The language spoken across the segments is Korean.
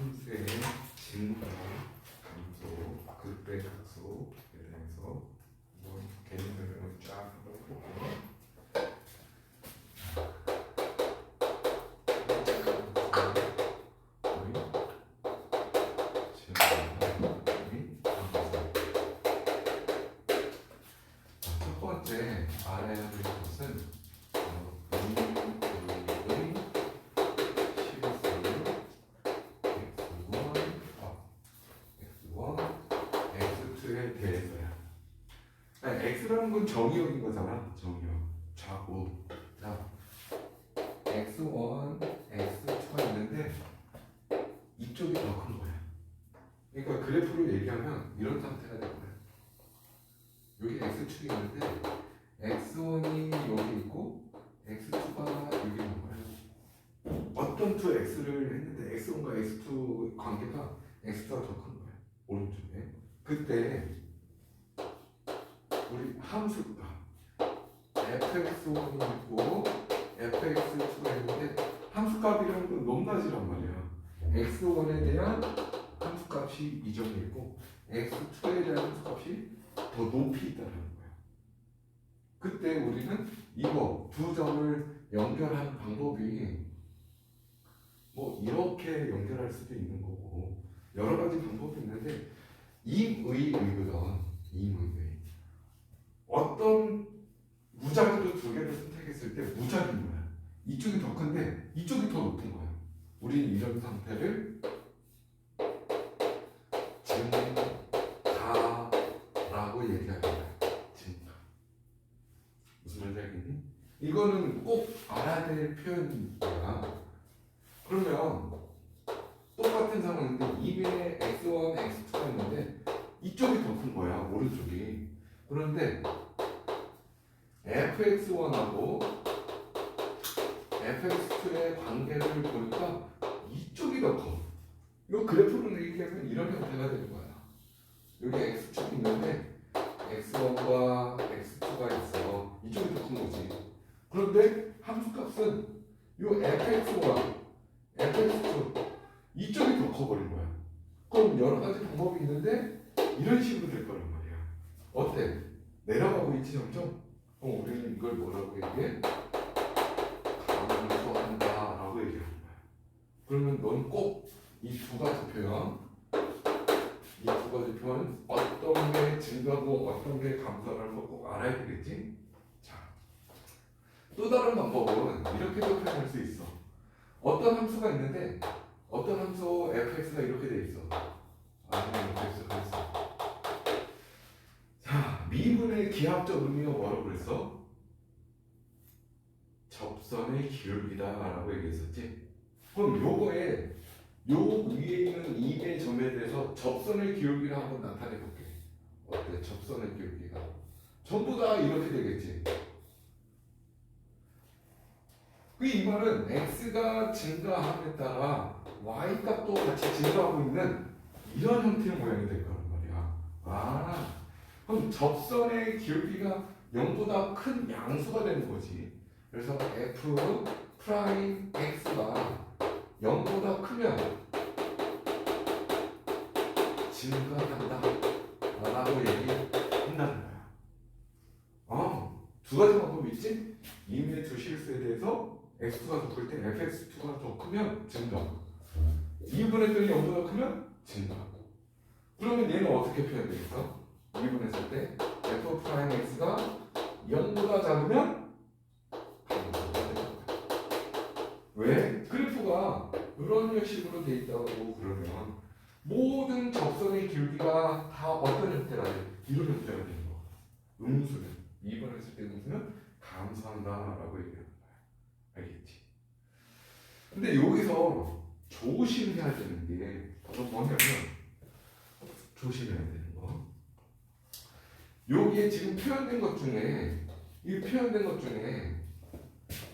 함수의 증가, 감소, 극배, 극소에 대해서 한번 개념 설명을 쫙 한번 해볼게요. 첫 번째 알아야 될 것은 X에 대해서야. X라는 건 정의역인 거잖아. 정의역. 좌우. 자, X1, X2가 있는데 이쪽이 더 큰 거야. 그러니까 그래프로 얘기하면 이런 상태가 될 거야. 여기 X축이 있는데 X1이 여기 있고 X2가 여기 있는 거야. 어떤 두 X를 했는데 X1과 X2 관계가 X2가 더 큰 거야. 오른쪽에. 그때 우리 함수가 fx1이 있고 fx2가 있는데 함수값이라는 건 높낮이란 말이야. x1에 대한 함수값이 이 점이 있고 x2에 대한 함수값이 더 높이 있다는 거야. 그때 우리는 이거 두 점을 연결하는 방법이 뭐 이렇게 연결할 수도 있는 거고 여러 가지 방법이 있는데 임의거든. 어떤 무작위로 두 개를 선택했을 때 무작위인 거야. 이쪽이 더 큰데 이쪽이 더 높은 거야. 우리는 이런 상태를 증가라고 얘기하는 거야. 증가. 무슨 말인지 알겠니? 이거는 꼭 알아야 될 표현이야. 그러면 똑같은 상황인데 이에 x1, x2가 있는데 이쪽이 더 큰 거야. 오른쪽이. 그런데 fx1하고 fx2의 관계를 보니까 이쪽이 더 커. 이거 그래프로 얘기하면 이런 형태가 되는 거야. 여기 x축이 있는데 x1과 x2가 있어. 이쪽이 더 큰 거지. 그런데 함수값은 이 fx1, fx2 이쪽이 더 커버린 거야. 그럼 여러 가지 방법이 있는데 이런 식으로 될 거란 말이야. 어때? 내려가고 있지 점점? 우리는 이걸 뭐라고 얘기해? 감소한다 라고 얘기하는 거야. 그러면 넌 꼭 이 두 가지 표현 어떤 게 증가고 어떤 게 감소라는 거 꼭 알아야 되겠지? 자, 또 다른 방법은 이렇게도 표현할 수 있어. 어떤 함수가 있는데 어떤 함수 fx가 이렇게 돼 있어. fx가 있어. 자, 미분의 기하학적 의미가 뭐라고 그랬어? 접선의 기울기다 라고 얘기했었지. 그럼 요거에 요 위에 있는 2의 점에 대해서 접선의 기울기를 한번 나타내 볼게. 어때? 접선의 기울기가 전부 다 이렇게 되겠지. 이 말은 x가 증가함에 따라 y 값도 같이 증가하고 있는 이런 형태의 모양이 될 거란 말이야. 그럼 접선의 기울기가 0보다 큰 양수가 되는 거지. 그래서 f 프라임 x가 0보다 크면 증가한다 라고 얘기한다는 거야. 두 가지 방법이 있지? 이미의 두 실수에 대해서 x가 더 클 때 fx2가 더 크면 증가, 2분했더니 0보다 크면 증가. 그러면 얘는 어떻게 표현되겠어? 2분했을 때 f 프라임 x가 0보다 작으면 왜? 그래프가 이런 식으로 돼 있다고 그러면 모든 접선의 기울기가 다 어떤 형태가 돼? 이런 형태가 되는 거. 음수는 2번 했을 때 음수는 감소한다라고 얘기하는 거야. 알겠지? 근데 여기서 조심해야 되는 게 바로 뭐냐면 조심해야 되는 거. 여기에 지금 표현된 것 중에 이 표현된 것 중에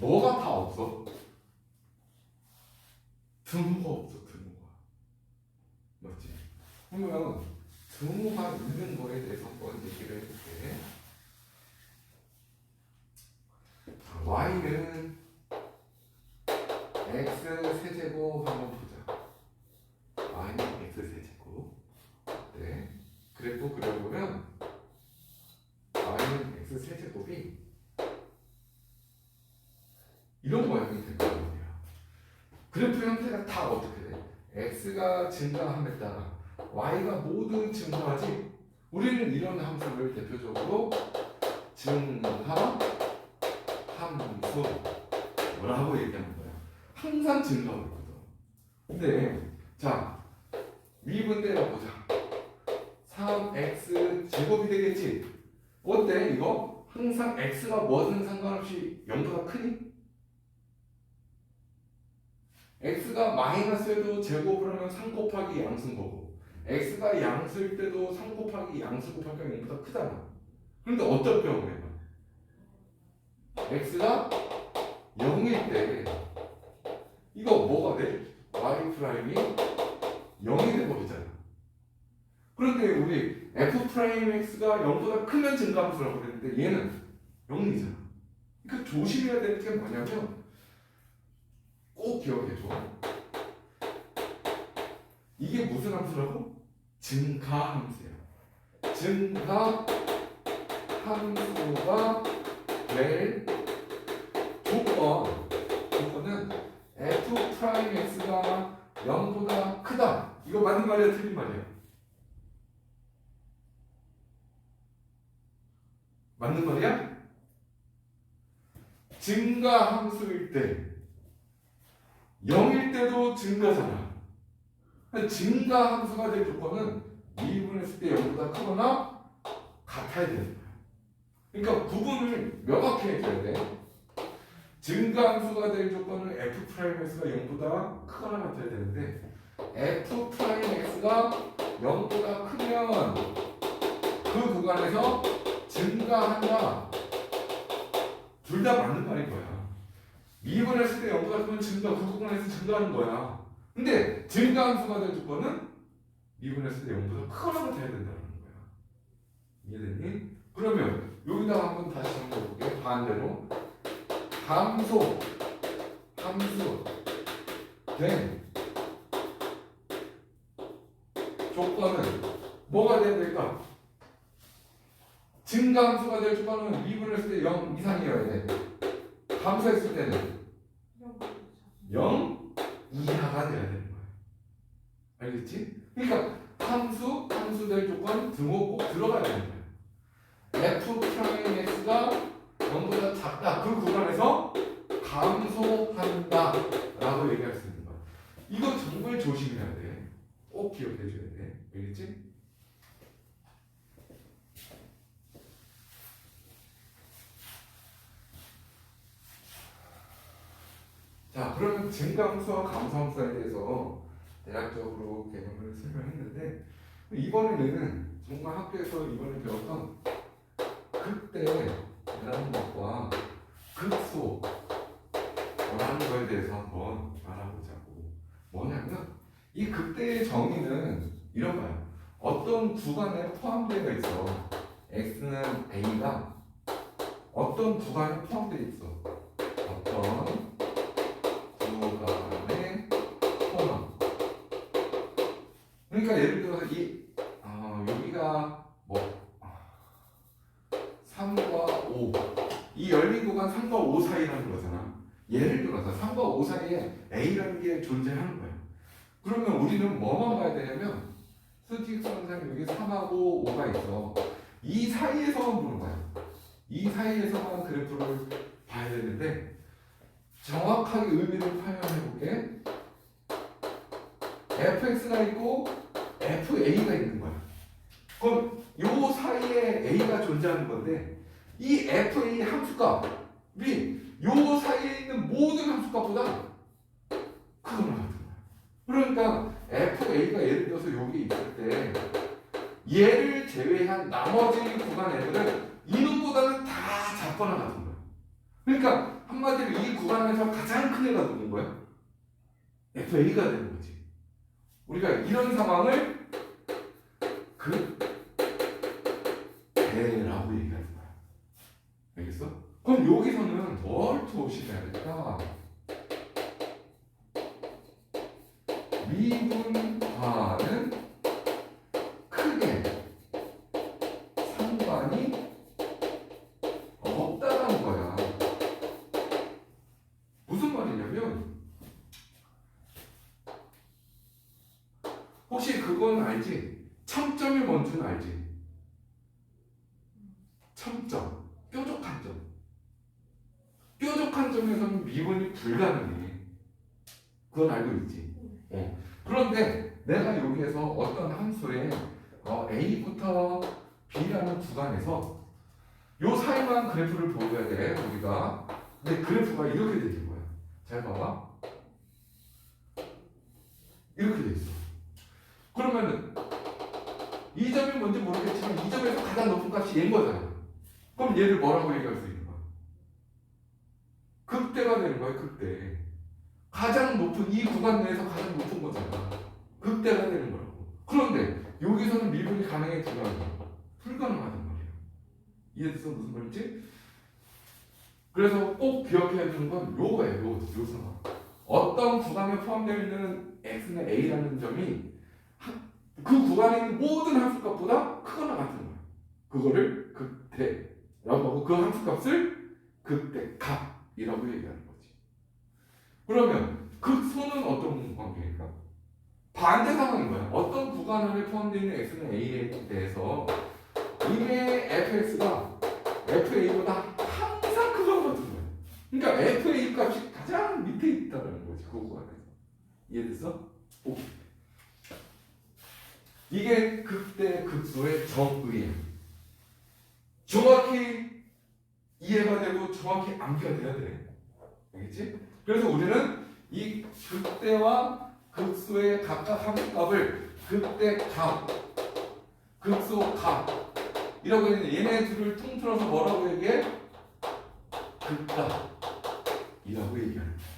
뭐가 다 없어? 등호가 없어. 등호가. 맞지? 그러면 등호가 있는 거에 대해서 한번 얘기를 해볼게. y는 x 세제곱 한번 보자. 그래프 그려보면 y는 x 세제곱이 이런 모양이 될 거예요. 그래프 형태가 다 어떻게 돼? x가 증가함에 따라 y가 모두 증가하지. 우리는 이런 함수를 대표적으로 증가 함수 뭐라고 얘기하는 거야? 항상 증가하고 있거든. 근데 자 미분대로 보자. 3x 제곱이 되겠지? 어때 이거? 항상 x가 뭐든 상관없이 0보다 크니? x가 마이너스여도 제곱을 하면 3 곱하기 양수인 거고 x가 양수일 때도 3 곱하기 양수 곱하기가 0보다 크잖아. 그런데 어떨 경우에 x가 0일 때 이거 뭐가 돼? y 프라임이 0이 돼버리잖아. 그런데 우리 f 프라임 x가 0보다 크면 증가함수라고 그랬는데 얘는 0이잖아. 그러니까 조심해야 되는 게 뭐냐면 꼭 기억해줘. 이게 무슨 함수라고? 증가함수야. 증가함수가 될 조건은 f 프라임 x가 0보다 크다. 이거 맞는 말이야, 틀린 말이야? 맞는 말이야? 증가함수일 때 0일 때도 증가잖아. 증가함수가 될 조건은 미분했을 때 0보다 크거나 같아야 되는 거야. 그러니까 구분을 명확히 해줘야 돼. 증가함수가 될 조건은 f 프라임 x가 0보다 크거나 같아야 되는데 f 프라임 x가 0보다 크면 그 구간에서 증가한다. 둘 다 맞는 말인 거야. 미분했을 때 0보다 크면 증가, 그 구간에서 증가하는 거야. 근데 증가함수가 될 조건은 미분했을 때 0보다 크거나 같아야 된다는 거야. 이해됐니? 그러면 여기다가 한번 다시 정리해볼게. 반대로 함수 된 조건은 뭐가 돼야 될까? 증가함수가 될 조건은 미분했을 때 0 이상이어야 돼. 함수했을 때는 0 이하가 돼야 되는 거야. 알겠지? 그러니까 함수 될 조건 등호 꼭 들어가야 되는 거야. f 프라임 x가 0보다 작다. 그 구간에서 감소한다 라고 얘기할 수 있는 거야. 이거 정말 조심해야 돼. 꼭 기억해 줘야 돼. 알겠지? 자, 그러면 증가함수와 감소함수에 대해서 대략적으로 개념을 설명했는데 이번에는 정말 학교에서 이번에 배웠던 극대라는 것과 극소라는 거에 대해서 한번 알아보자고. 뭐냐면 이 극대의 정의는 이런 거야. 어떤 구간에 포함되어 있어. x는 a가 어떤 구간에 포함되어 있어. 어떤 구간에 포함. 그러니까 예를 들어서 여기가 뭐 3과 5. 이 열린 구간 3과 5 사이라는 거잖아. 예를 들어서 3과 5 사이에 A라는 게 존재하는 거야. 그러면 우리는 뭐만 봐야 되냐면 수직선상 여기 3하고 5가 있어. 이 사이에서만 보는 거야. 이 사이에서만 그래프를 봐야 되는데 정확하게 의미를 표현해 볼게. fx가 있고 fa가 있는 거야. 그럼 요 사이에 a가 존재하는 건데 이 fa 함수값이 요 사이에 있는 모든 함수값보다 크거나 같은 거야. 그러니까 fa가 예를 들어서 여기 있을 때 얘를 제외한 나머지 구간 애들은 이놈보다는 다 작거나 같은 거야. 그러니까 한마디로 이 구간에서 가장 큰 애가 누군 거야? fa가 되는 거지. 우리가 이런 상황을 극대라고 얘기하는 거야. 알겠어? 그럼 여기서는 뭘 조심해야 될까? 미분과는 크게 혹시 그건 알지? 첨점이 뭔지는 알지? 첨점, 뾰족한 점. 뾰족한 점에서는 미분이 불가능해. 그건 알고 있지? 그런데 내가 여기에서 어떤 함수에 A부터 B라는 구간에서 요 사이만 그래프를 보여야 돼, 우리가. 근데 그래프가 이렇게 되는 거야. 잘 봐봐. 이렇게 돼 있어. 그러면은 이 점이 뭔지 모르겠지만 이 점에서 가장 높은 값이 얘인 거잖아. 그럼 얘를 뭐라고 얘기할 수 있는 거야? 극대가 되는 거야, 극대. 가장 높은 이 구간 내에서 가장 높은 거잖아. 극대가 되는 거라고. 그런데 여기서는 미분이 가능해, 불가능해? 불가능하단 말이야. 이해됐어? 무슨 말인지? 그래서 꼭 기억해야 되는 건 요거예요. 요 상황. 어떤 구간에 포함되어 있는 x는 a라는 점이 그 구간에 있는 모든 함수값보다 크거나 같은 거야. 그거를 극대라고 하고 그 함수값을 극대값이라고 얘기하는 거지. 그러면 극소는 어떤 관계일까? 반대 상황인 거야. 어떤 구간 안에 포함되어 있는 x는 a에 대해서 이내 fx가 fa보다 항상 크거나 같은 거야. 그러니까 fa 값이 가장 밑에 있다는 거지, 그 구간에서. 이해됐어? 오케이. 이게 극대 극소의 정의야. 정확히 이해가 되고 정확히 암기가 돼야 돼. 알겠지? 그래서 우리는 이 극대와 극소의 각각 함수값을 극대값, 극소값 이라고 했는데 얘네 둘을 통틀어서 뭐라고 얘기해? 극값이라고 얘기하는 거야.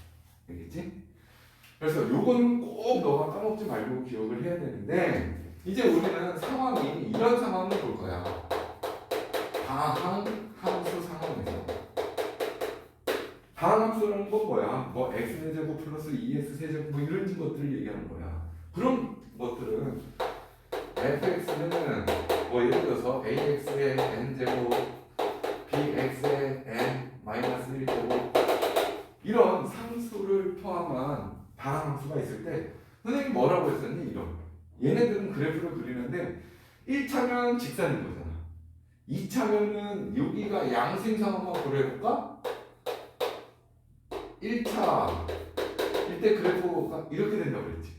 알겠지? 그래서 요거는 꼭 너가 까먹지 말고 기억을 해야 되는데 이제 우리는 상황이 이런 상황을 볼 거야. 다항 함수 상황에서. 다항 함수라는 건 뭐야? 뭐 x의 제곱 플러스 2x 세제곱 뭐 이런 것들을 얘기하는 거야. 그런 것들은 fx는 뭐 예를 들어서 ax의 n제곱 bx의 n 마이너스 1제곱 이런 상수를 포함한 다항 함수가 있을 때 선생님이 뭐라고 했었니? 이런 얘네들은 그래프를 그리는데 1차면 직선인 거잖아. 2차면은 여기가 양수인 상황만 고려해볼까? 1차일 때 그래프가 이렇게 된다고 그랬지.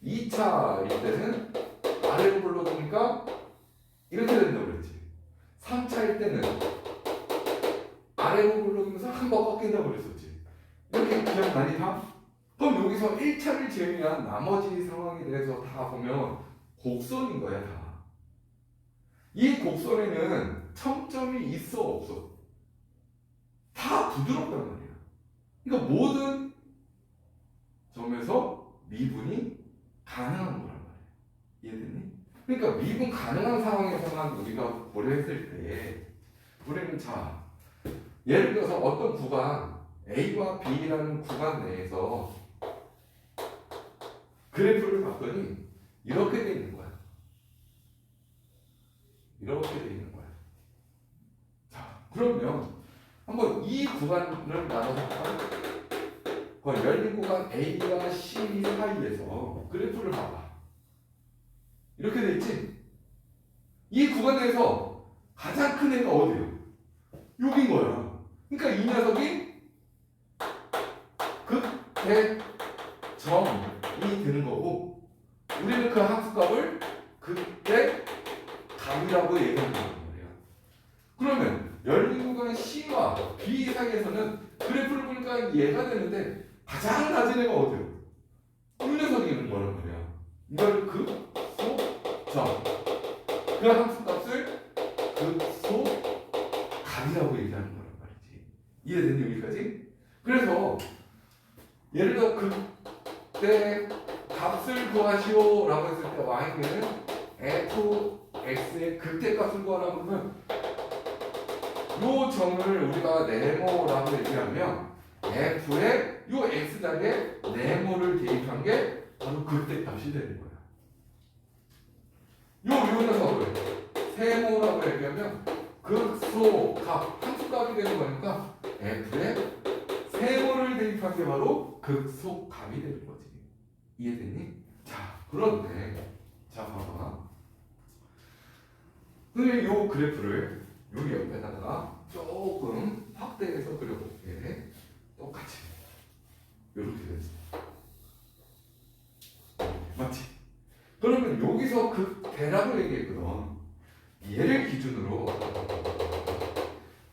2차일 때는 아래로 굴러가니까 이렇게 된다고 그랬지. 3차일 때는 아래로 굴러가면서 한번 꺾인다고 그랬었지. 이렇게 기억나니 다? 그럼 여기서 1차를 제외한 나머지 상황에 대해서 다 보면 곡선인 거야, 다. 이 곡선에는 첨점이 있어, 없어? 다 부드럽단 말이야. 그러니까 모든 점에서 미분이 가능한 거란 말이야. 이해됐니? 그러니까 미분 가능한 상황에서만 우리가 고려했을 때 우리는 자, 예를 들어서 어떤 구간 A와 B라는 구간 내에서 그래프를 봤더니 이렇게 돼 있는 거야. 이렇게 돼 있는 거야. 자, 그러면 한번 이 구간을 나눠서 볼까? 열린 구간 A와 C 사이에서 그래프를 봐봐. 이렇게 돼 있지? 이 구간 내에서 가장 큰 애가 어디예요? 여긴 거야. 그러니까 이 녀석이 극대점이 되는 거고 우리는 그 함수값을 극대값이라고 얘기하는 거예요. 그러면 열린 구간 C와 B 사이에서는 그래프를 보니까 얘가 되는데 가장 낮은 애가 어디예요? 이 녀석이 있는 거란 말이야. 이걸 극소점 그 함수값을 극소값이라고 얘기하는 거란 말이지. 이해됐니 여기까지? 그래서 예를 들어 극대 값을 구하시오 라고 했을 때 y는 fx의 극대값을 구하라고 하면 요 점을 우리가 네모라고 얘기하면 f의 요 x자리에 네모를 대입한 게 바로 극대값이 되는 거야. 요 녀석을 세모라고 얘기하면 극소값 함수값이 되는 거니까 f의 세모를 대입한 게 바로 극소값이 되는 거지. 이해됐니? 자, 그런데 자 봐봐. 근데 요 그래프를 여기 옆에다가 조금 확대해서 그려볼게. 똑같이 이렇게 됐어. 맞지? 그러면 여기서 그 대략을 얘기했거든. 얘를 기준으로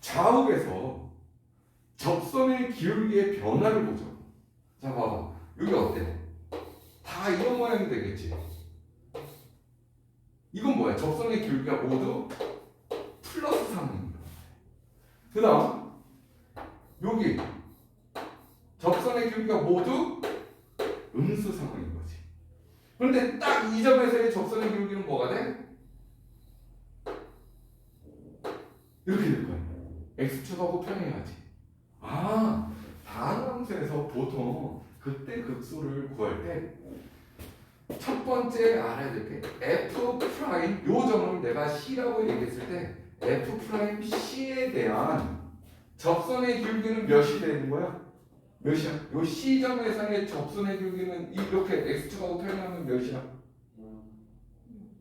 좌우에서 접선의 기울기의 변화를 보죠. 자 봐봐. 여기 어때? 다 이런 모양이 되겠지. 이건 뭐야? 접선의 기울기가 모두 플러스 3입니다. 그 다음 여기 접선의 기울기가 모두 음수 3인 거지. 그런데 딱 이 점에서의 접선의 기울기는 뭐가 돼? 이렇게 될 거야. x축하고 평행하지. 아, 다항함수에서 보통 그때 극소를 구할 때 첫 번째 알아야 될 게 f 프라임 요 점을 내가 c라고 얘기했을 때 f 프라임 c에 대한 접선의 기울기는 몇이 되는 거야? 몇이야? 요 c점에서의 접선의 기울기는 이렇게 x축하고 평행하면 몇이야?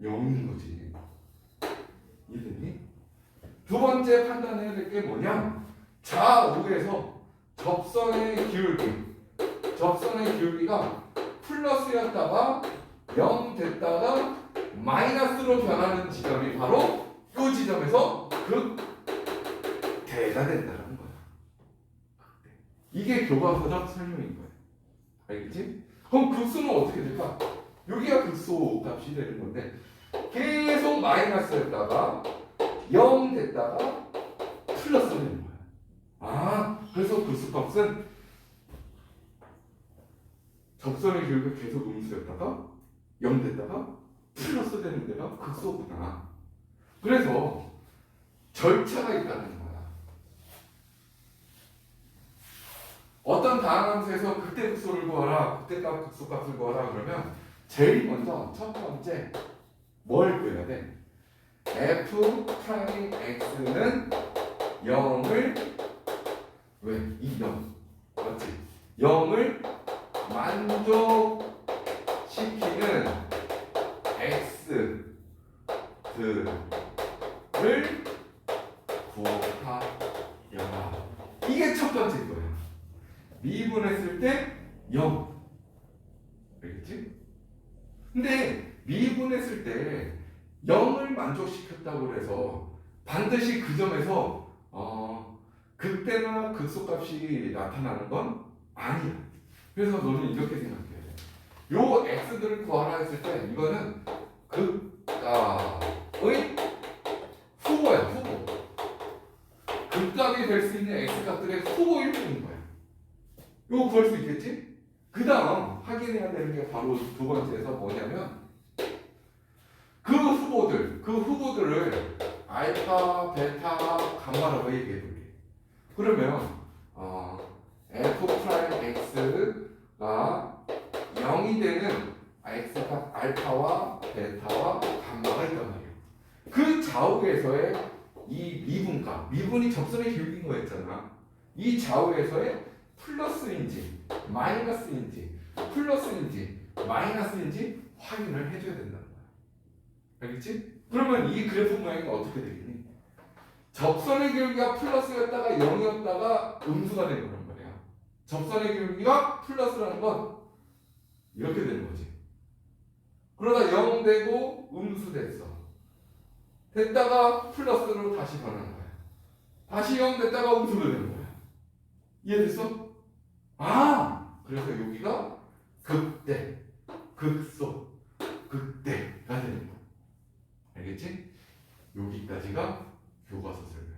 0인 거지. 이해되니? 두 번째 판단해야 될 게 뭐냐? 좌우에서 접선의 기울기가 플러스였다가 0 됐다가 마이너스로 변하는 지점이 바로 이 지점에서 극대가 된다는 거야. 이게 교과서적 설명인 거야. 알겠지? 그럼 극수는 어떻게 될까? 여기가 극소 값이 되는 건데 계속 마이너스였다가 0 됐다가 플러스 되는 거야. 아, 그래서 극수값은 접선의 기울기가 계속 음수였다가 0 됐다가 플러스 되는 데가 극소구나. 그래서 절차가 있다는 거야. 어떤 다항함수에서 그때 극소를 구하라, 그때 극소값을 구하라 그러면 제일 먼저 첫 번째 뭘 구해야 돼? f 프라임 x는 0을 왜? 이 0 맞지? 0을 만족시키는 x들을 구하여라. 이게 첫 번째 거야. 미분했을 때 0. 알겠지? 근데 미분했을 때 0을 만족시켰다고 해서 반드시 그 점에서 극대나 극소값이 나타나는 건 아니야. 그래서 너는 이렇게 생각해야 돼. 요 x들을 구하라 했을 때 이거는 극값의 후보야, 후보. 극값이 될 수 있는 x값들의 후보일 뿐인 거야. 요거 구할 수 있겠지? 그 다음 확인해야 되는 게 바로 두 번째에서 뭐냐면 그 후보들을 알파, 베타, 감마라고 얘기해 볼게. 그러면 f 프라임 x가 0이 되는 x가 알파와 베타와 감마가 있단 말이에요. 그 좌우에서의 이 미분이 접선의 기울기인 거였잖아. 이 좌우에서의 플러스인지 마이너스인지 확인을 해줘야 된다는 거야. 알겠지? 그러면 이 그래프 모양이 어떻게 되겠니? 접선의 기울기가 플러스였다가 0이었다가 음수가 되는 거란 말이야. 접선의 기울기가 플러스라는 건 이렇게 되는 거지. 그러다 0 되고 음수 됐어. 됐다가 플러스로 다시 변하는 거야. 다시 0 됐다가 음수가 되는 거야. 이해됐어? 아! 그래서 여기가 극대, 극소, 극대가 되는 거야. 알겠지? 여기까지가 교과서 설명.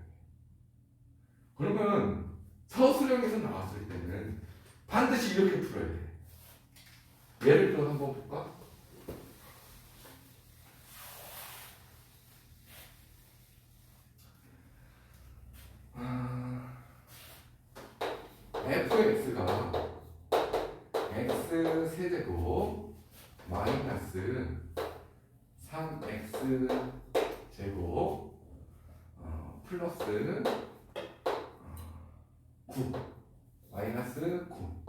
그러면 서술형에서 나왔을 때는 반드시 이렇게 풀어야 돼. 예를 들어서 한번 볼까? fx가 x 세제곱 마이너스 3x 제곱 플러스 9 마이너스 9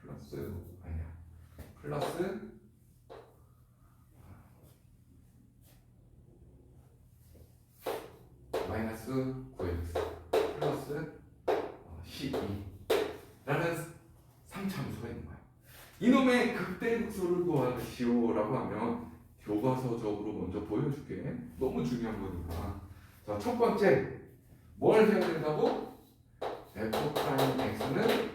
플러스 아니야 플러스 이놈의 극대극소를 구하시오라고 하면 교과서적으로 먼저 보여줄게. 너무 중요한 거니까. 자, 첫 번째 뭘 해야 된다고? f 프라임 x는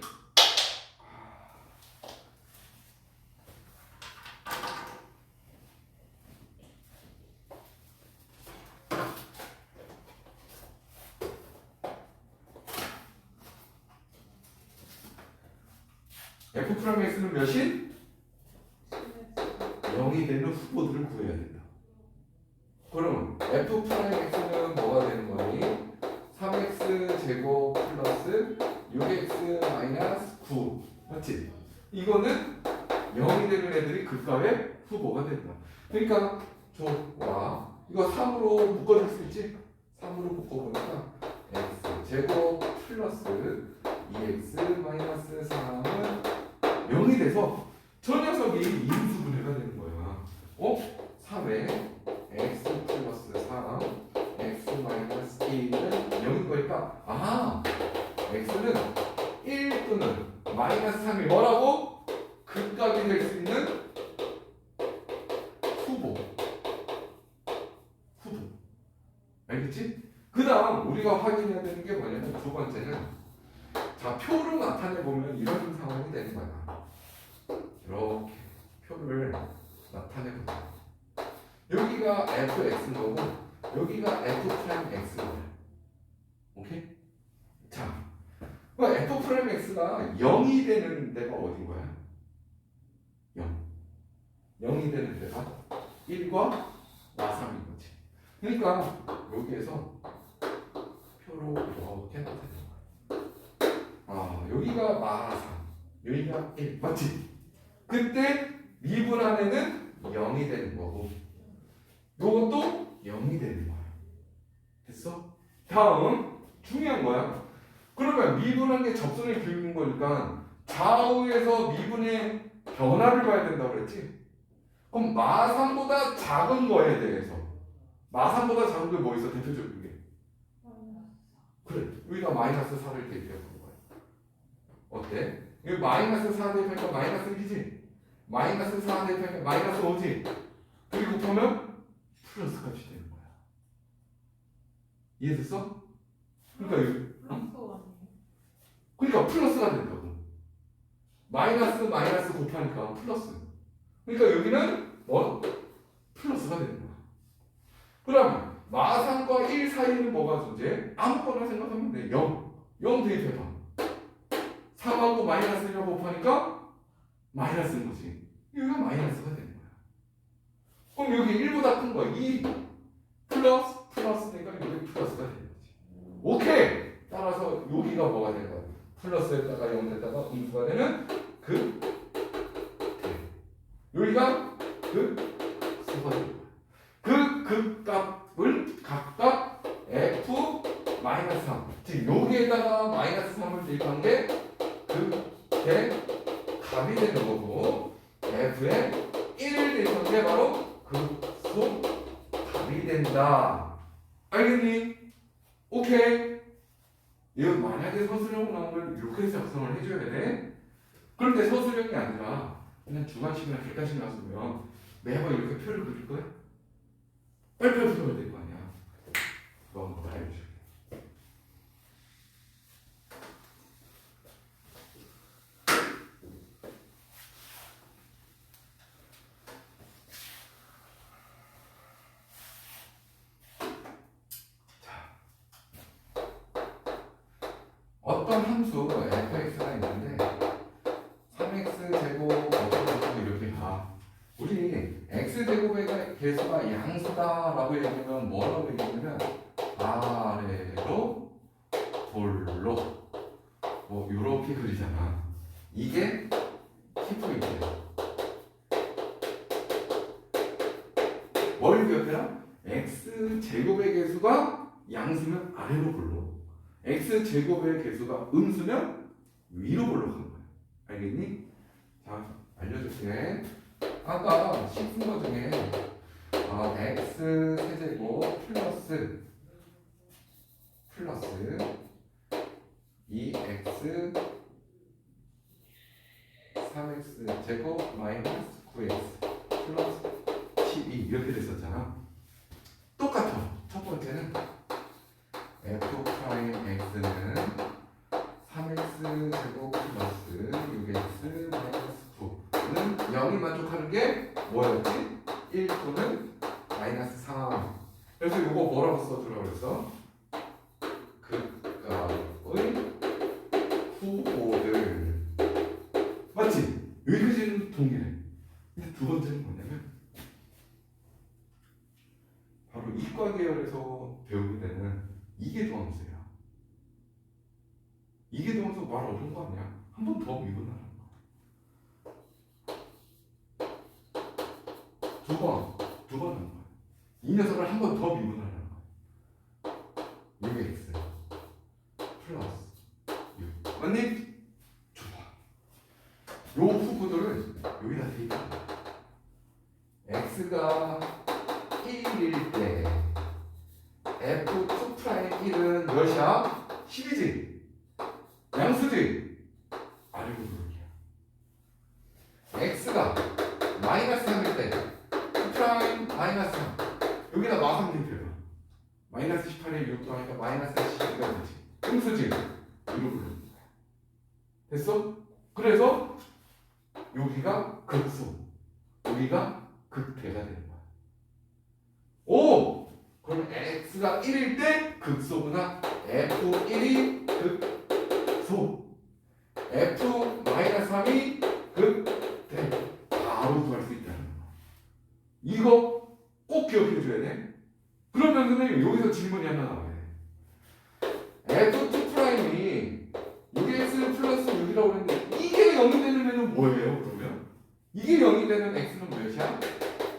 f 프라임 x는 몇인? 0이 되는 후보들을 구해야 된다. 그러면 f 프라임 x는 뭐가 되는 거니? 3x 제곱 플러스 6x 마이너스 9 맞지? 이거는 0이 되는 애들이 극값의 후보가 된다. 그러니까 좋아. 이거 3으로 묶어줄 수 있지? 3으로 묶어보니까 x 제곱 플러스 2x 마이너스 3은 0이 돼서 저 녀석이 인수분해가 되는 거야. 3에 x 플러스 3 x 마이너스 1은 0인 거니까 x는 1 또는 마이너스 3이 뭐라고? 극값이 될 수 있는 후보. 알겠지? 그 다음 우리가 확인해야 되는 게 뭐냐면 두 번째는 자 표로 나타내보면 이런 상황이 되는 거야. 이렇게 표를 나타내보자. 여기가 fx인 거고 여기가 f 프라임 x인 거야. 오케이? 자, f 프라임 x가 0이 되는 데가 어딘 거야? 0이 되는 데가 1과 마3인 거지. 그러니까 여기에서 표로 이렇게 나타내는 거야. 여기가 마3, 여기가 1, 맞지? 그때 미분한에는 0이 되는 거고 요것도 0이 되는 거야. 됐어? 다음 중요한 거야. 그러면 미분한 게 접선을 그리는 거니까 좌우에서 미분의 변화를 봐야 된다고 그랬지? 그럼 마3보다 작은 거에 대해서 마3보다 작은 게 뭐 있어? 대표적인 게 그래 여기다 마이너스 4를 대입해보는 거야. 어때? 여기 마이너스 4 대입하니까 마이너스 1이지? 마이너스 4 대입하니까 마이너스 5지? 그리고 곱하면 플러스 값이 되는 거야. 이해됐어? 그러니까 플러스가 된다고. 마이너스 곱하니까 플러스. 그러니까 여기는 뭐? 플러스가 되는 거야. 그러면 마3과 1 사이는 뭐가 존재해? 아무거나 생각하면 돼. 0 대입해봐. 3하고 마이너스 1하고 곱하니까 마이너스인 거지. 여기가 마이너스가 되는 거야. 그럼 여기 1보다 큰 거야. 2 플러스니까 여기 플러스가 되는 거지. 오케이. 따라서 여기가 뭐가 될 거야? 플러스에다가 0 됐다가 음수가 되는 여기가 수가 되는 거야. 극값을 각각 f-3 즉 여기에다가 마이너스 3을 대입한 게 그게 값이 되는 거고 f에 1을 대입한 게 바로 극소 값이 된다. 알겠니? 오케이. 이거 만약에 서술형 나온 걸 이렇게 작성을 해줘야 돼. 그런데 서술형이 아니라 그냥 주관식이나 객관식 나왔으면 매번 이렇게 표를 그릴 거야? 빨리빨리 풀어야 될 거 아니야. 그거 한번 알려줄게. 어떤 함수 fx가 있는데 3x 제곱 어쩌고 이렇게 봐. 우리 x제곱의 개수가 양수다라고 얘기하면 뭐라고 얘기하냐면 아래로 볼로 뭐 이렇게 그리잖아. 이게 키포인트야. 뭘 기억해라? x제곱의 개수가 양수면 아래로 볼로 x제곱의 개수가 음수면 위로 볼로 가는 거야. 알겠니? 자, 알려줄게. 아까 식은 거 중에 x 세제곱 플러스 2x 3x 6x 제곱 마이너스 9x 플러스 12 이렇게 됐었잖아. 똑같아. 첫 번째는 f 프라임 x는 3x 제곱 플러스 6x 마이너스 9는 0이 만족하는 게 뭐였지? 1 또는 마이너스 3. 그래서 이거 뭐라고 써주라고 그랬어? 극값의 후보들. 맞지? 여기까지는 동일해. 근데 두 번째는 뭐냐면 바로 이과 계열에서 배우게 되는 이계 도함수야. 이계 도함수 말 어려운 거 아니야? 한 번 더 미분하라는 거야. 두 번 하는 거야. 이 녀석을 한 번 더 미분하라는 거야. 6x 플러스 6. 맞니? 좋아. 요 후보들은 여기다 대입해. x가 1일 때 f2 프라임 1은 몇이야? 10이지? 양수지? 아래로 누르기야. x가 마이너스 3일 때 2 프라임 마이너스 3 여기다 마삼 대입해봐. 마이너스 18에 6 더하니까 마이너스 12가 되지. 음수지? 이러고 됐어? 그래서 여기가 극소, 여기가 극대가 되는 거야. 오! 그럼 x가 1일 때 극소구나. f1이 극소, f-3이 극대. 바로 구할 수 있다는 거야. 이거 꼭 기억해 줘야 돼. 그러면 선생님 여기서 질문이 하나 나와야 돼. f2 프라임이 6x 플러스 6이라고 했는데 이게 0이 되는 애는 뭐예요? 그러면 이게 0이 되는 x는 몇이야?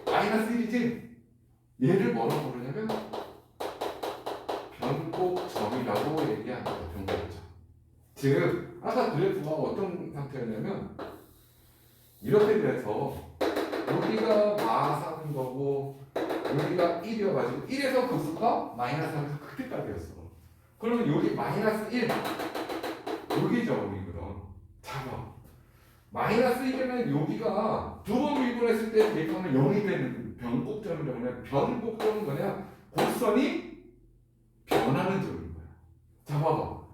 마이너스 1이지? 얘를 뭐라고 부르냐면 변곡점이라고 얘기한다. 변곡점. 즉 아까 그래프가 어떤 상태였냐면 이렇게 돼서 여기가 마사인 거고 여기가 1이어가지고 1에서 극소가 마이너스 3에서 극대값이었어. 그러면 여기 마이너스 1 여기죠. 여기거든. 잡아. 마이너스 1이면 여기가 두 번 미분했을 때 대입하면 0이 되는 변곡점이라고 하면 변곡점은 뭐냐? 곡선이 변하는 점인 거야. 잡아봐.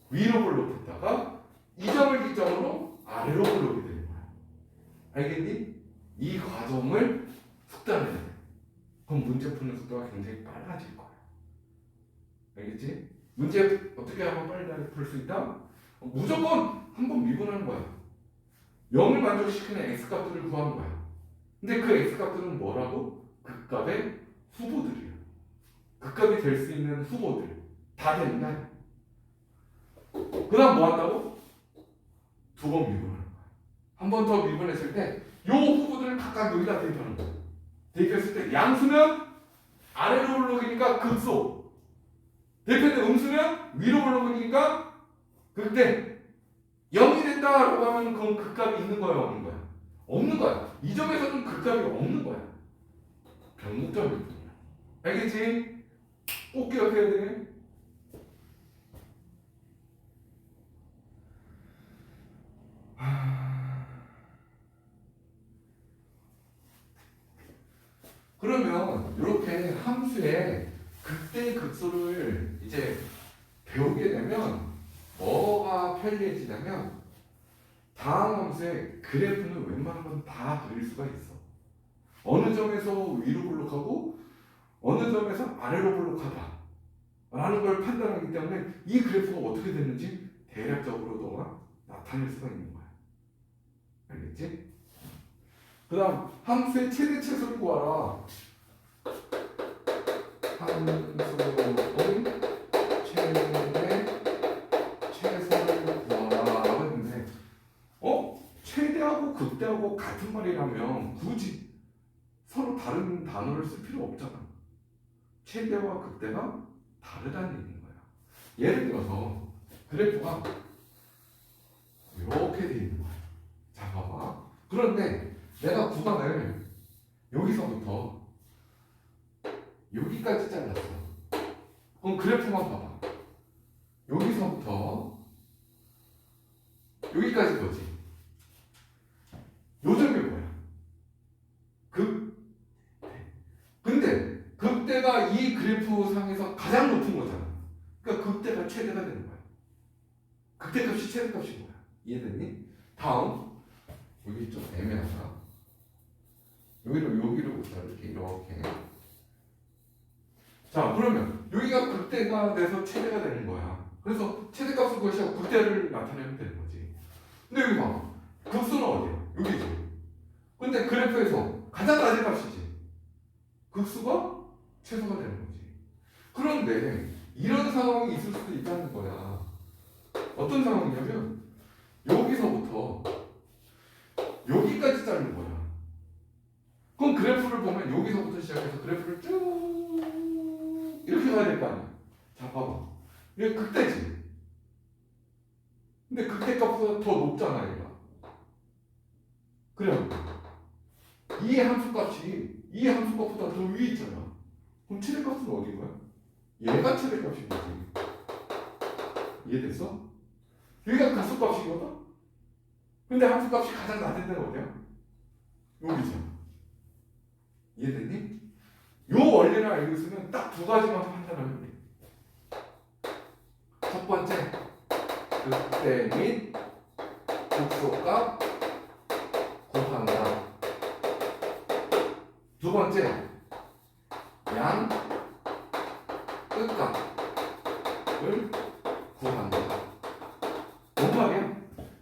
위로 블록했다가 이 점을 기점으로 아래로 블록이 되는 거야. 알겠니? 이 과정을 숙달해야 돼. 그럼 문제 푸는 속도가 굉장히 빨라질 거야. 알겠지? 문제 어떻게 하면 빨리 풀 수 있다? 무조건 한번 미분하는 거야. 0을 만족시키는 x값들을 구하는 거야. 근데 그 x값들은 뭐라고? 극값의 후보들이야. 극값이 될 수 있는 후보들. 다 됐나? 그 다음 뭐 한다고? 두 번 미분하는 거야. 한 번 더 미분했을 때 요 후보들을 각각 여기다 대입하는 거야. 대입했을 때 양수면 아래로 올라오니까 극소. 대입했을 때 음수면 위로 올라오니까 극대. 0이 된다라고 하면 그건 극값이 있는 거야, 없는 거야? 없는 거야. 이 점에서는 극값이 없는 거야. 변곡점일 뿐이야. 알겠지? 꼭 기억해야 돼. 그러면 이렇게 함수의 극대 극소를 이제 배우게 되면 뭐가 편리해지냐면 다음 함수의 그래프는 웬만하면 다 그릴 수가 있어. 어느 점에서 위로 블록하고 어느 점에서 아래로 블록하다 라는 걸 판단하기 때문에 이 그래프가 어떻게 됐는지 대략적으로 너가 나타낼 수가 있는 거야. 알겠지? 그 다음 함수의 최대 최소를 구하라. 함수의 최대 최소를 구하라 했는데 최대하고 극대하고 같은 말이라면 굳이 서로 다른 단어를 쓸 필요 없잖아. 최대와 극대가 다르다는 얘기인 거야. 예를 들어서 그래프가 이렇게 돼 있는 거야. 자 봐봐. 그런데 내가 구간을 여기서부터 여기까지 잘랐어. 그럼 그래프만 봐봐. 여기서부터 여기까지 거지. 요점이 뭐야? 근데 극대가 이 그래프 상에서 가장 높은 거잖아. 그러니까 극대가 최대가 되는 거야. 극대값이 최대값인 거야. 이해됐니? 다음 여기 좀 애매하다. 여기를 보자. 이렇게. 자, 그러면 여기가 극대가 돼서 최대가 되는 거야. 그래서 최대값을 구하시고 극대를 나타내면 되는 거지. 근데 여기 봐. 극수는 어디야? 여기지. 근데 그래프에서 가장 낮은 값이지. 극수가 최소가 되는 거지. 그런데 이런 상황이 있을 수도 있다는 거야. 어떤 상황이냐면 여기서부터 여기까지 자르는 거야. 그럼 그래프를 보면 여기서부터 시작해서 그래프를 쭉 이렇게 가야 될 거 아니야. 자, 봐봐. 이게 극대지. 근데 극대값보다 더 높잖아, 얘가. 그래. 이 함수값이 이 함수값보다 더 위에 있잖아. 그럼 최대값은 어딘 거야? 얘가 최대값인 거지. 이해됐어? 여기가 극수값이거든? 근데 함수값이 가장 낮은 데는 어디야? 여기잖아. 이해됐니? 요 원리를 알고 있으면 딱 두 가지만 판단하면 돼. 첫 번째, 극대 및 극소값 구한다. 두 번째, 양 끝값을 구한다. 뭔 말이야?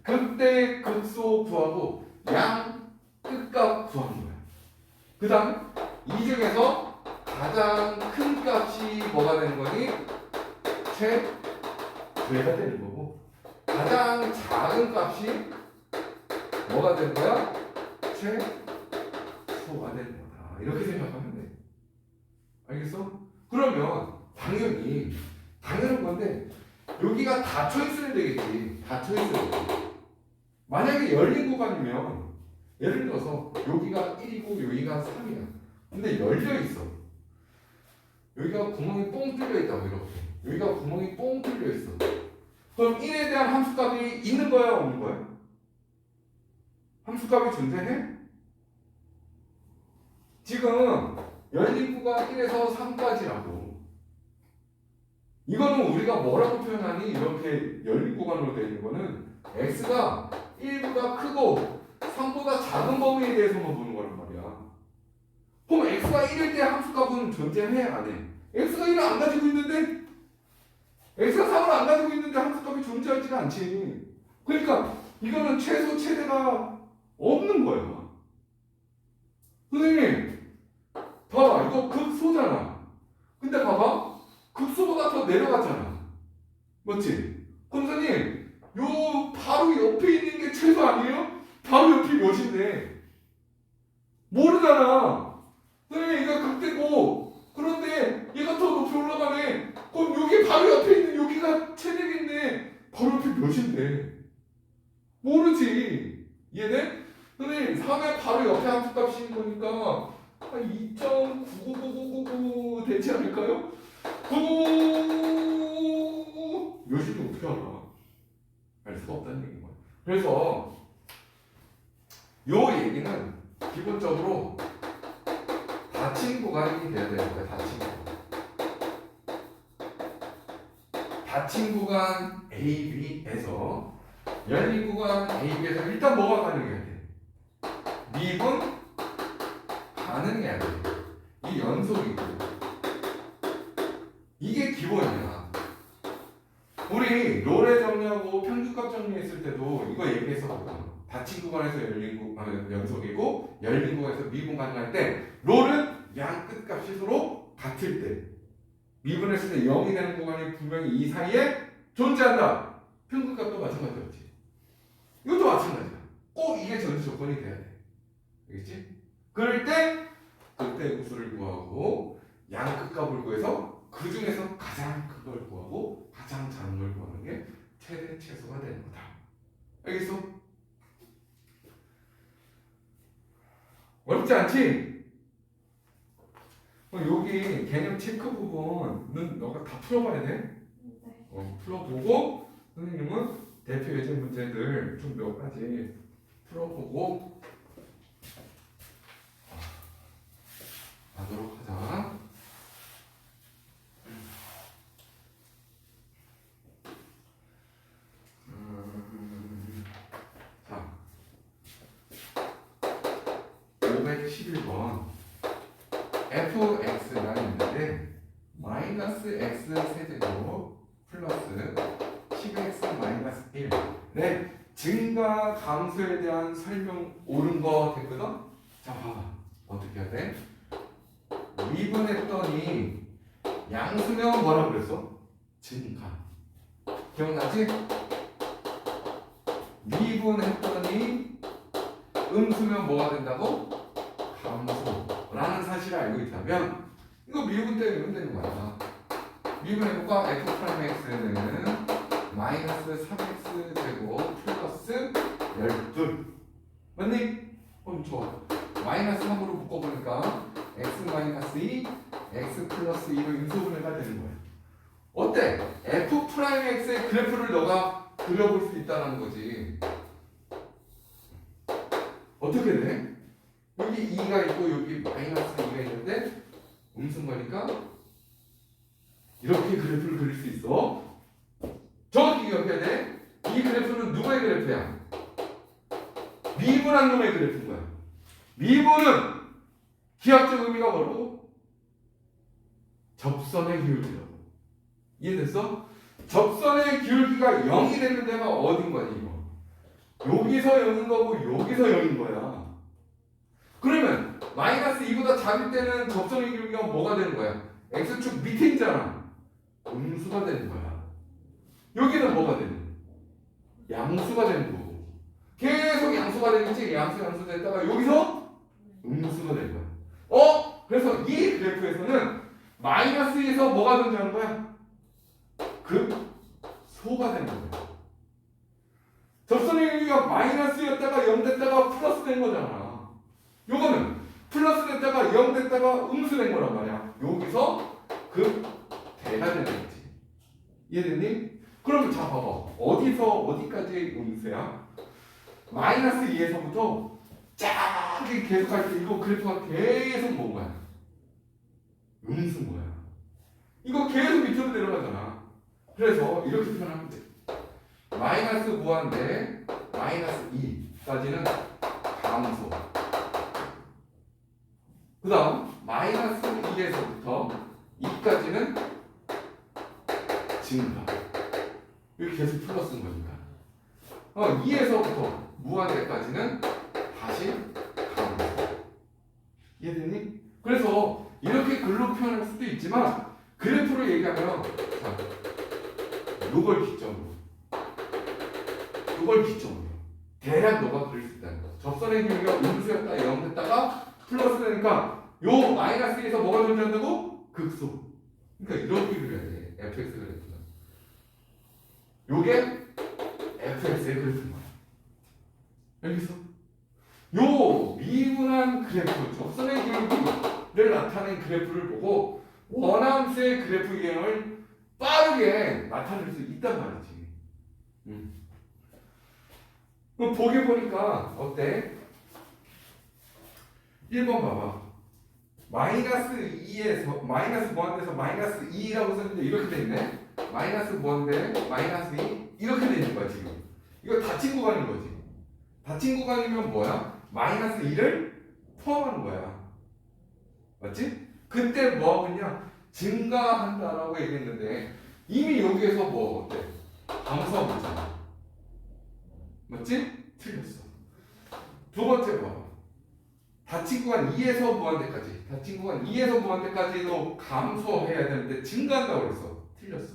극대 극소 구하고 양 끝값 구하는 거야. 그 다음 이 중에서 가장 큰 값이 뭐가 되는 거니? 최대가 되는 거고, 가장 작은 값이 뭐가 되는 거야? 최소가 되는 거다. 이렇게 생각하면 돼. 알겠어? 그러면 당연한 건데 여기가 닫혀 있어야 되겠지. 닫혀 있어야 돼. 만약에 열린 구간이면 예를 들어서 여기가 1이고 여기가 3이야. 근데 열려 있어. 여기가 구멍이 뻥 뚫려 있다고 이렇게. 여기가 구멍이 뻥 뚫려 있어. 그럼 1에 대한 함수값이 있는 거야, 없는 거야? 함수값이 존재해? 지금 열린 구간 1에서 3까지라고. 이거는 우리가 뭐라고 표현하니? 이렇게 열린 구간으로 되어 있는 거는 x가 1보다 크고 3보다 작은 범위에 대해서만 보는 거란 말이야. 그럼 x가 1일 때 함수값은 존재해? 안 해? x가 1을 안 가지고 있는데? x가 3을 안 가지고 있는데 함수값이 존재하지가 않지. 그러니까 이거는 최소 최대가 없는 거야. 선생님, 봐봐. 이거 극소잖아. 근데 봐봐. 극소보다 더 내려갔잖아. 맞지? 그럼 선생님, 요 바로 옆에 있는 게 최소 아니에요? 바로 옆이 몇인데? 모르잖아. 선생님, 얘가 극대고, 그런데 얘가 더 높이 올라가네. 그럼 여기 바로 옆에 있는 여기가 최대겠네. 바로 옆이 몇인데? 모르지. 이해돼? 선생님, 3의 바로 옆에 함수값인 거니까 한 2.99999 되지 않을까요? 몇인지 어떻게 알아? 알 수가 없다는 얘기인 거야. 그래서 요 얘기는 기본적으로 닫힌 구간이 돼야 되는 거야. 닫힌 구간 A, B에서 열린 구간 A, B에서 일단 뭐가 가능해야 돼? 미분 가능해야 돼. 이 연속이고. 이게 기본이야. 우리 롤의 정리하고 평균값 정리했을 때도 이거 얘기했었거든. 닫힌 구간에서 연속이고 열린 구간에서 미분 가능할 때 롤은 양 끝값이 서로 같을 때, 미분했을 때 0이 되는 구간이 분명히 이 사이에 존재한다. 평균값도 마찬가지였지. 이것도 마찬가지야. 꼭 이게 전제 조건이 돼야 돼. 알겠지? 그럴 때 그때 구수를 구하고 양 끝값을 구해서 그 중에서 가장 큰 걸 구하고 가장 작은 걸 구하는 게 최대 최소가 되는 거다. 알겠어? 어렵지 않지? 여기 개념 체크 부분은 너가 다 풀어봐야 돼. 풀어보고 선생님은 대표 예제 문제들 좀 몇 가지 풀어보고 511번 fx가 있는데 마이너스 x 세제곱 플러스 10x 마이너스 1의 증가 감소에 대한 설명 옳은 거 됐거든? 자 봐봐 어떻게 해야 돼? 미분했더니 양수면 뭐라 그랬어? 증가 기억나지? 미분했더니 음수면 뭐가 된다고? 감소라는 사실을 알고 있다면 이거 미분 때문에 되는 거야. 미분해볼까? f 프라임 x는 마이너스 3x 제곱 플러스 12 맞니? 그럼 좋아. 마이너스 3으로 묶어보니까 x 마이너스 2 x 플러스 2로 인수분해가 되는 거야. 어때? f 프라임 x의 그래프를 너가 그려볼 수 있다는 거지. 어떻게 돼? 여기 2가 있고 여기 마이너스 2가 있는데 음수인 거니까 이렇게 그래프를 그릴 수 있어. 정확히 기억해야 돼. 이 그래프는 누구의 그래프야? 미분한 놈의 그래프인 거야. 미분은 기하적 의미가 뭐라고? 접선의 기울기라고. 이해됐어? 접선의 기울기가 0이 되는 데가 어딘 거니 이거? 여기서 0인 거고 여기서 0인 거야. 그러면 마이너스 2보다 작을 때는 접선의 기울기가 뭐가 되는 거야? x축 밑에 있잖아. 음수가 되는 거야. 여기는 뭐가 되는? 양수가 되는 거고. 계속 양수가 되겠지. 양수 됐다가 여기서 음수가 되는 거야. 그래서 이 그래프에서는 마이너스에서 뭐가 등장하는 거야? 소가 되는 거야. 접선의 기울기가 마이너스였다가 0 됐다가 플러스 된 거잖아. 요거는 플러스 됐다가 0 됐다가 음수 된 거란 말이야. 여기서 대가 되는 거지. 이해됐니? 그러면 자 봐봐. 어디서 어디까지 음수야? 마이너스 2에서부터 쫙 계속 할 때 이거 그래프가 계속 뭔 거야? 음수인 거야. 이거 계속 밑으로 내려가잖아. 그래서 이렇게 표현하면 돼. 마이너스 무한대 마이너스 2까지는 감소. 그 다음 마이너스 2에서부터 2까지는 증가. 이렇게 계속 플러스인 거니까. 2에서부터 무한대까지는 다시 감소. 이해되니? 그래서 이렇게 글로 표현할 수도 있지만 그래프로 얘기하면 자, 요걸 기점으로 대략 너가 그릴 수 있다는 거야. 접선의 기울기가 음수였다 0 됐다가 플러스 되니까 요 마이너스에서 뭐가 존재한다고? 극소. 그러니까 이렇게 그려야 돼. fx 그래프는. 요게 fx의 그래프인 거야. 여기서 요 미분한 그래프, 접선의 기울기를 나타낸 그래프를 보고 원함수의 그래프 유형을 빠르게 나타낼 수 있단 말이지. 그럼 보기 보니까 어때? 1번 봐봐. 마이너스 2에서 마이너스 무한대에서 마이너스 2라고 썼는데 이렇게 돼 있네. 마이너스 무한대 마이너스 2 이렇게 돼 있는 거야 지금. 이거 닫힌 구간인 거지. 닫힌 구간이면 뭐야? 마이너스 2를 포함하는 거야. 맞지? 그때 뭐 하겠냐? 증가한다라고 얘기했는데 이미 여기에서 뭐 어때? 감소하고 있잖아. 맞지? 틀렸어. 두 번째 봐. 닫힌 구간 2에서 무한대까지. 닫힌 구간 2에서 무한대까지도 감소해야 되는데 증가한다고 그랬어. 틀렸어.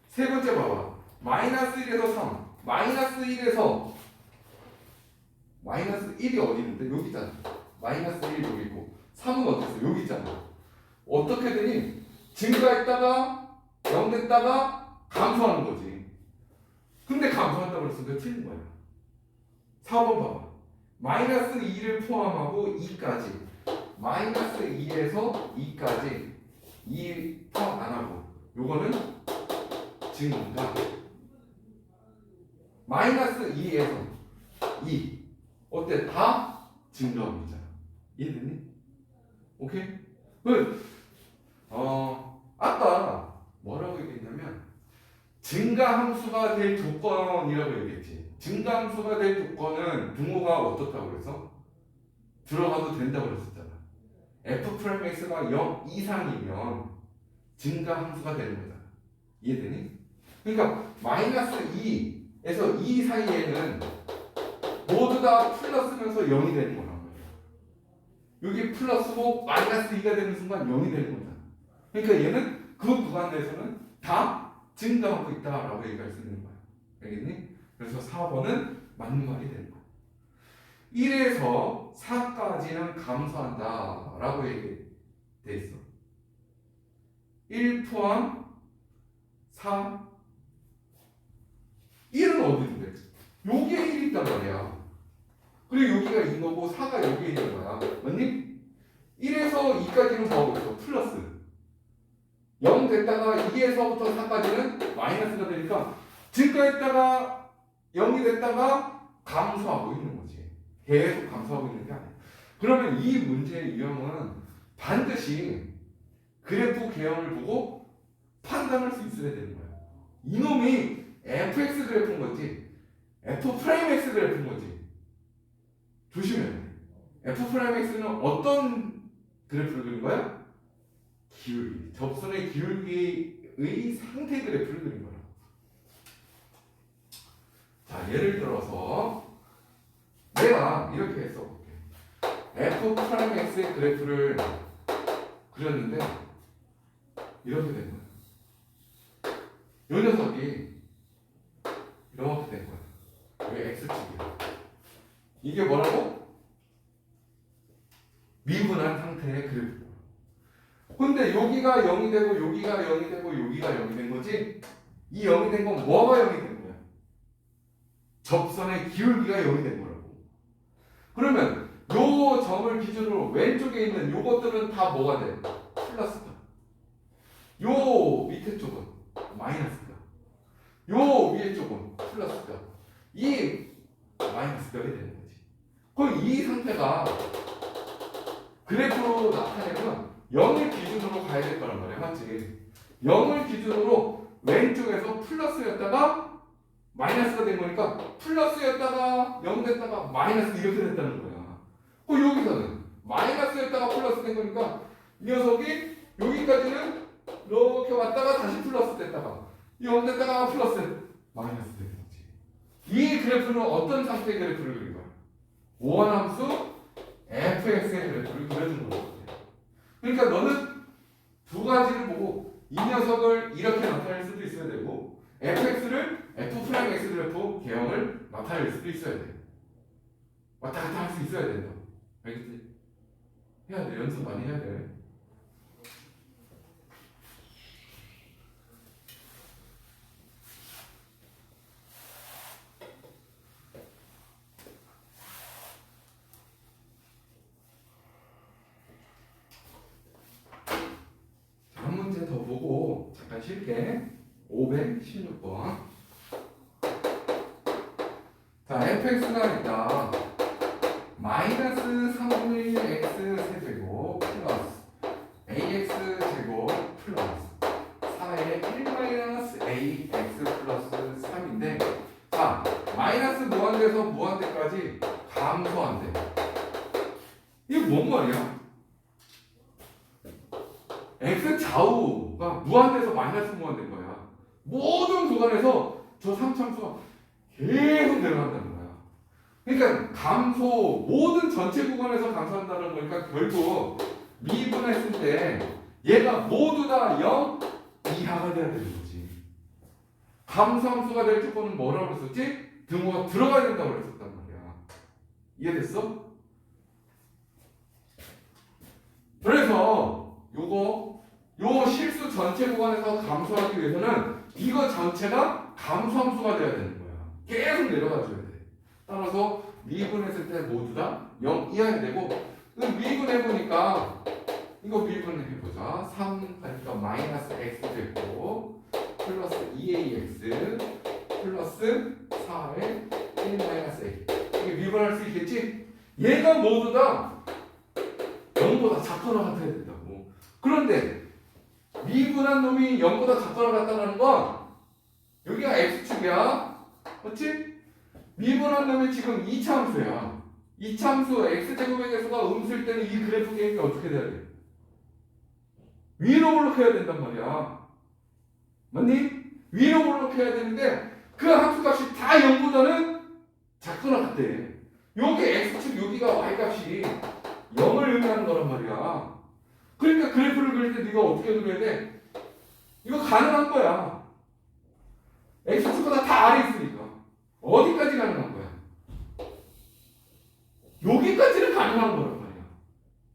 세 번째 봐봐. 마이너스 1에서 3. 마이너스 1에서 마이너스 1이 어디 있는데? 여기 있잖아. 마이너스 1 여기 있고 3은 어디 있어? 여기 있잖아. 어떻게 되니? 증가했다가 0 됐다가 감소하는 거지. 근데 감소한다고 그랬으니까 틀린 거야. 4번 봐봐. 마이너스 2를 포함하고 2까지. 마이너스 2에서 2까지 2 포함 안 하고 요거는 증가. 마이너스 2에서 2 어때? 다 증가합니다. 이해됐니? 오케이? 아까 뭐라고 얘기했냐면 증가함수가 될 조건이라고 얘기했지. 증가함수가 될 조건은 분모가 어떻다고 그래서? 들어가도 된다고 그랬었잖아. f 프라임 x가 0 이상이면 증가 함수가 되는 거잖아. 이해되니? 그러니까 마이너스 2에서 2 사이에는 모두 다 플러스면서 0이 되는 거란 말이야. 여기 플러스고 마이너스 2가 되는 순간 0이 되는 거잖아. 그러니까 얘는 그 구간 내에서는 다 증가하고 있다라고 얘기할 수 있는 거야. 알겠니? 그래서 4번은 맞는 말이 되는 거야. 1에서 4까지는 감소한다 라고 얘기돼 있어. 1 포함 4. 1은 어딘데? 여기에 1이 있단 말이야. 그리고 여기가 2인 거고 4가 여기에 있는 거야. 맞니? 1에서 2까지는 뭐하고 있어? 플러스. 0 됐다가 2에서부터 4까지는 마이너스가 되니까 증가했다가 0이 됐다가 감소하고 있는 거지. 계속 감소하고 있는 게 아니야. 그러면 이 문제의 유형은 반드시 그래프 개형을 보고 판단할 수 있어야 되는 거야. 이놈이 fx 그래프인 거지 f 프라임 x 그래프인 거지. 조심해야 돼. f 프라임 x는 어떤 그래프를 그린 거야? 기울기, 접선의 기울기의 상태 그래프를 그린 거야. 자, 예를 들어서 내가 이렇게 써볼게. f 프라임 x의 그래프를 그렸는데 이렇게 된 거야. 이 녀석이 이렇게 된 거야. 여기 x축이야. 이게 뭐라고? 미분한 상태의 그래프. 근데 여기가 0이 되고 여기가 0이 되고 여기가 0이 된 거지? 이 0이 된 건 뭐가 0이 된 거야? 접선의 기울기가 0이 된 거라고. 그러면 요 점을 기준으로 왼쪽에 있는 요것들은 다 뭐가 돼? 플러스다. 요 밑에 쪽은 마이너스다. 요 위에 쪽은 플러스다. 이 마이너스가 되는 거지. 그럼 이 상태가 그래프로 나타내면 0을 기준으로 가야 될 거란 말이야. 맞지? 0을 기준으로 왼쪽에서 플러스였다가 마이너스가 된 거니까 플러스였다가 0 됐다가 마이너스 이렇게 됐다는 거야. 여기서는 마이너스였다가 플러스 된 거니까 이 녀석이 여기까지는 이렇게 왔다가 다시 플러스 됐다가 0 됐다가 플러스 마이너스 되는 거지. 이 그래프는 어떤 상태의 그래프를 그린 거야? 원함수 fx의 그래프를 그려준 거야. 그러니까 너는 두 가지를 보고 이 녀석을 이렇게 나타낼 수도 있어야 되고 fx를 f 프라임 x 그래프 개형을 나타낼 수도 있어야 돼. 왔다 갔다 할 수 있어야 된다. 알겠지? 해야 돼. 연습 많이 해야 돼. 한 문제 더 보고 잠깐 쉴게. 516번. 자, fx가 있다. 마이너스 3분의 1 x 세제곱 플러스 ax 제곱 플러스 4의 1 마이너스 ax 플러스 3인데, 자, 마이너스 무한대에서 무한대까지 감소한대. 이게 뭔 말이야? x 좌우가 무한대에서 마이너스 무한대인 거야. 모든 구간에서 저 상참수가 계속 내려간다는 거야. 그러니까 감소, 모든 전체 구간에서 감소한다는 거니까 결국 미분했을 때 얘가 모두 다 0 이하가 돼야 되는 거지. 감소함수가 될 조건은 뭐라고 그랬었지? 등호가 들어가야 된다고 그랬었단 말이야. 이해됐어? 그래서 요 실수 전체 구간에서 감소하기 위해서는 이거 전체가 감소함수가 돼야 되는 거야. 계속 내려가줘야 돼. 따라서 미분했을 때 모두 다 0 이하야 되고, 미분해보니까 이거 미분해보자. 3 하니까 마이너스 x 되고 플러스 2ax 플러스 4의 1 마이너스 a. 이게 미분할 수 있겠지? 얘가 모두 다 0보다 작거나 같아야 된다고. 그런데 미분한 놈이 0보다 작거나 같다는 건 여기가 x축이야. 그렇지? 미분한 놈이 지금 2차 함수야. 이참수 x제곱의 개수가 음수일 때는 이 그래프 게임이 어떻게 돼야 돼? 위로 올라가야 된단 말이야. 맞니? 위로 올라가야 되는데 그 함수값이 다 0보다는 작거나 같대. 여기 x축 여기가 y값이 0을 의미하는 거란 말이야. 그러니까 그래프를 그릴 때 네가 어떻게 그려야 돼? 이거 가능한 거야. x축보다 다 아래 있으니까. 어디까지 가능한 거야? 여기까지는 가능한 거란 말이야.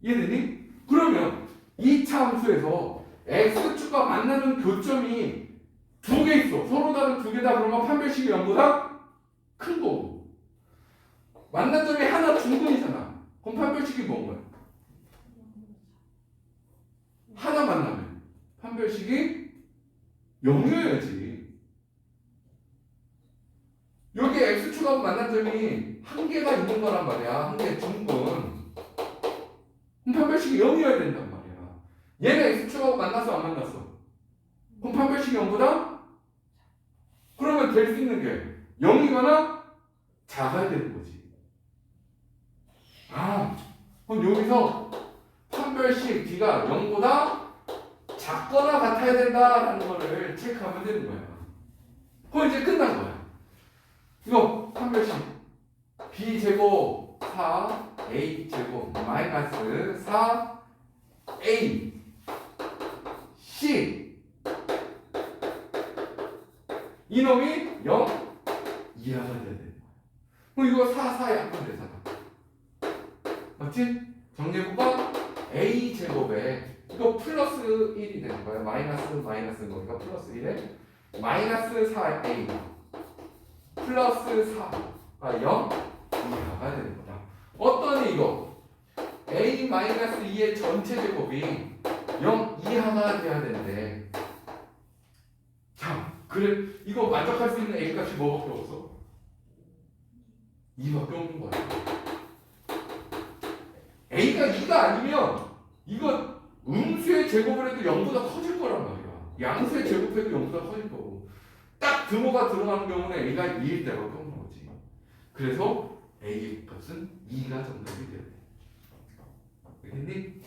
이해되니? 그러면 이 차 함수에서 x축과 만나는 교점이 두 개 있어. 서로 다른 두 개다 그러면 판별식이 0보다 큰 거고. 만난 점이 하나 중근이잖아. 그럼 판별식이 뭔 거야? 하나 만나면 판별식이 0이어야지. 여기 x축하고 만난 점이 한 개가 있는 거란 말이야. 한 개 중근. 그럼 판별식이 0이어야 된단 말이야. 얘가 x축하고 만났어 안 만났어? 그럼 판별식이 0보다? 그러면 될 수 있는 게 0이거나 작아야 되는 거지. 아, 그럼 여기서 판별식 D가 0보다 작거나 같아야 된다라는 거를 체크하면 되는 거야. 그럼 이제 끝난 거야. 이거 판별식 B제곱 4 A제곱 마이너스 4 A C 이놈이 0 이하가 돼야 돼. 그럼 이거 4, 4 약분 되잖아. 맞지? 정리해볼까? A제곱에 이거 플러스 1이 되는 거야. 마이너스인 거니까 플러스 1에 마이너스 4A 플러스 4가 0 이하가 되는 거다. 어떠니 이거? A 마이너스 2의 전체 제곱이 0 이하가 돼야 되는데 자, 그래 이거 만족할 수 있는 A 값이 뭐밖에 없어? 2밖에 없는 거야. A가 2가 아니면 이거 음수의 제곱을 해도 0보다 커질 거란 말이야. 양수의 제곱해도 0보다 커질 거고 딱 등호가 들어가는 경우는 A가 2일 때밖에 없는 거지. 그래서 A의 값은 2가 정답이 돼야 돼. 알겠니?